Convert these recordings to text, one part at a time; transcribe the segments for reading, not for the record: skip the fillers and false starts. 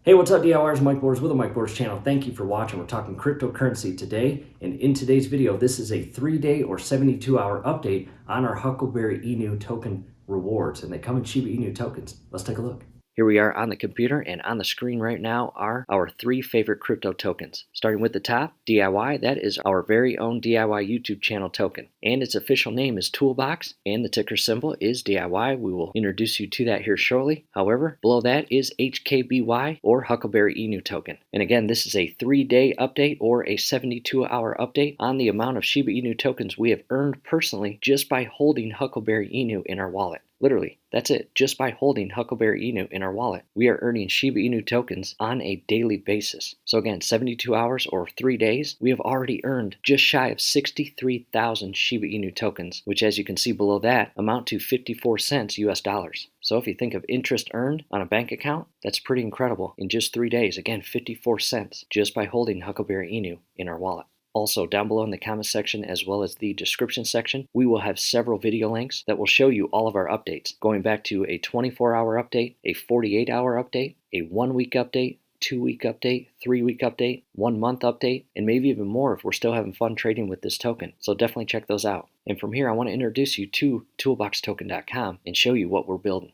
Hey, what's up, DIYers? Mike Borders with the Mike Borders channel. Thank you for watching. We're talking cryptocurrency today, and in today's video, this is a 3-day or 72-hour update on our Huckleberry Inu token rewards, and they come in Shiba Inu tokens. Let's take a look. Here we are on the computer, and on the screen right now are our 3 favorite crypto tokens. Starting with the top, DIY, that is our very own DIY YouTube channel token. And its official name is Toolbox, and the ticker symbol is DIY. We will introduce you to that here shortly. However, below that is HKBY, or Huckleberry Inu token. And again, this is a 3-day update or a 72-hour update on the amount of Shiba Inu tokens we have earned personally just by holding Huckleberry Inu in our wallet. Literally, that's it. Just by holding Huckleberry Inu in our wallet, we are earning Shiba Inu tokens on a daily basis. So again, 72 hours or 3 days, we have already earned just shy of 63,000 Shiba Inu tokens, which, as you can see below that, amount to 54 cents US dollars. So if you think of interest earned on a bank account, that's pretty incredible. In just 3 days, again, 54 cents just by holding Huckleberry Inu in our wallet. Also, down below in the comment section as well as the description section, we will have several video links that will show you all of our updates, going back to a 24-hour update, a 48-hour update, a 1-week update, 2-week update, 3-week update, 1-month update, and maybe even more if we're still having fun trading with this token. So definitely check those out. And from here, I want to introduce you to toolboxtoken.com and show you what we're building.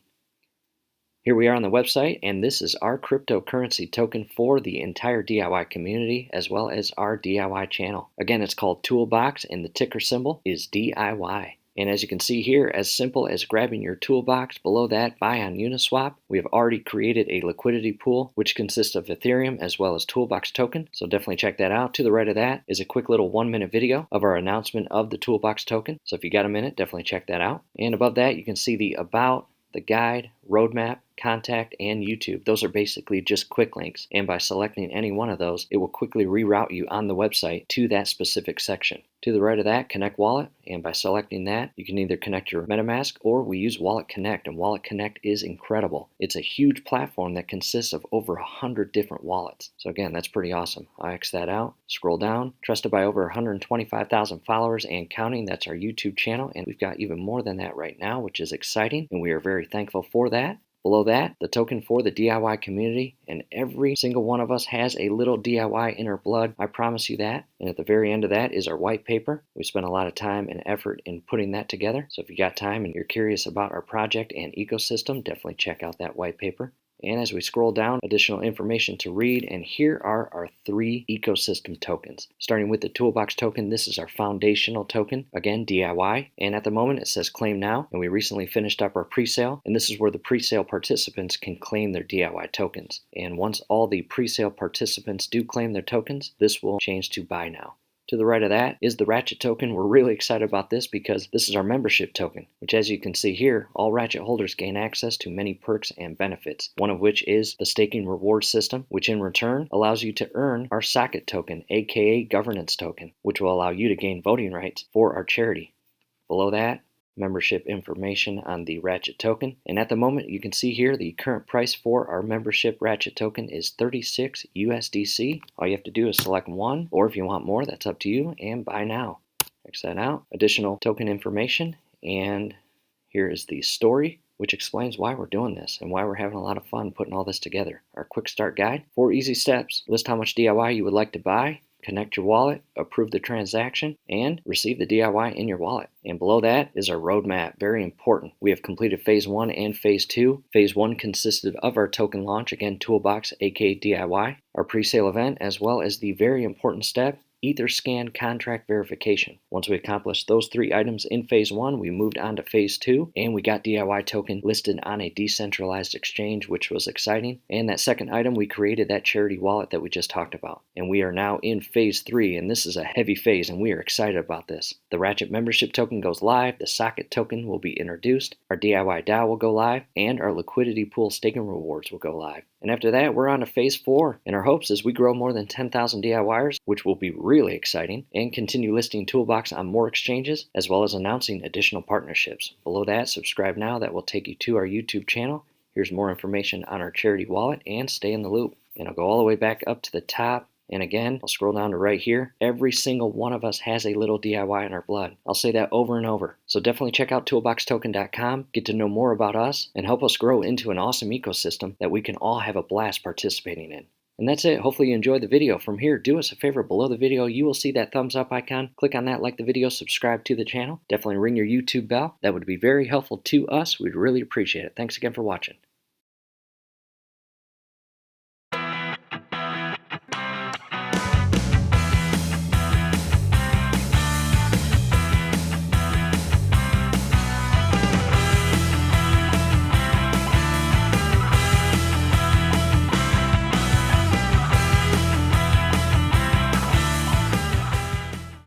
Here we are on the website, and this is our cryptocurrency token for the entire DIY community as well as our DIY channel. Again, it's called Toolbox, and the ticker symbol is DIY. And as you can see here, as simple as grabbing your toolbox, below that, buy on UniSwap. We have already created a liquidity pool, which consists of Ethereum as well as Toolbox token. So definitely check that out. To the right of that is a quick little 1-minute video of our announcement of the Toolbox token. So if you got a minute, definitely check that out. And above that, you can see the About, the Guide, Roadmap, Contact, and YouTube. Those are basically just quick links, and by selecting any one of those, it will quickly reroute you on the website to that specific section. To the right of that, Connect Wallet, and by selecting that, you can either connect your MetaMask or we use Wallet Connect, and Wallet Connect is incredible. It's a huge platform that consists of over 100 different wallets. So again, that's pretty awesome. I X that out, scroll down, trusted by over 125,000 followers and counting. That's our YouTube channel, and we've got even more than that right now, which is exciting, and we are very thankful for that. Below that, the token for the DIY community, and every single one of us has a little DIY in our blood, I promise you that. And at the very end of that is our white paper. We spent a lot of time and effort in putting that together, so if you got time and you're curious about our project and ecosystem, definitely check out that white paper. And as we scroll down, additional information to read, and here are our 3 ecosystem tokens. Starting with the Toolbox token, this is our foundational token, again DIY, and at the moment it says claim now, and we recently finished up our pre-sale, and this is where the pre-sale participants can claim their DIY tokens. And once all the pre-sale participants do claim their tokens, this will change to buy now. To the right of that is the Ratchet token. We're really excited about this because this is our membership token, which, as you can see here, all Ratchet holders gain access to many perks and benefits, one of which is the staking reward system, which in return allows you to earn our Socket token, aka governance token, which will allow you to gain voting rights for our charity. Below that, membership information on the Ratchet token, and at the moment you can see here the current price for our membership Ratchet token is 36 USDC. All you have to do is select one, or if you want more, that's up to you, and buy now. X that out. Additional token information, and here is the story, which explains why we're doing this and why we're having a lot of fun putting all this together. Our quick start guide, 4 easy steps. List how much DIY you would like to buy, connect your wallet, approve the transaction, and receive the DIY in your wallet. And below that is our roadmap, very important. We have completed Phase 1 and Phase 2. Phase 1 consisted of our token launch, again Toolbox, aka DIY, our pre-sale event, as well as the very important step, Etherscan contract verification. Once we accomplished those 3 items in Phase 1, we moved on to Phase 2, and we got DIY token listed on a decentralized exchange, which was exciting. And that second item, we created that charity wallet that we just talked about. And we are now in Phase 3, and this is a heavy phase, and we are excited about this. The Ratchet membership token goes live, the Socket token will be introduced, our DIY DAO will go live, and our liquidity pool staking rewards will go live. And after that, we're on to Phase 4, and our hopes is we grow more than 10,000 DIYers, which will be really exciting, and continue listing Toolbox on more exchanges, as well as announcing additional partnerships. Below that, subscribe now. That will take you to our YouTube channel. Here's more information on our charity wallet, and stay in the loop. And I'll go all the way back up to the top, And again, I'll scroll down to right here. Every single one of us has a little DIY in our blood. I'll say that over and over. So definitely check out toolboxtoken.com, get to know more about us, and help us grow into an awesome ecosystem that we can all have a blast participating in. And that's it. Hopefully you enjoyed the video. From here, do us a favor. Below the video, you will see that thumbs up icon. Click on that, like the video, subscribe to the channel. Definitely ring your YouTube bell. That would be very helpful to us. We'd really appreciate it. Thanks again for watching.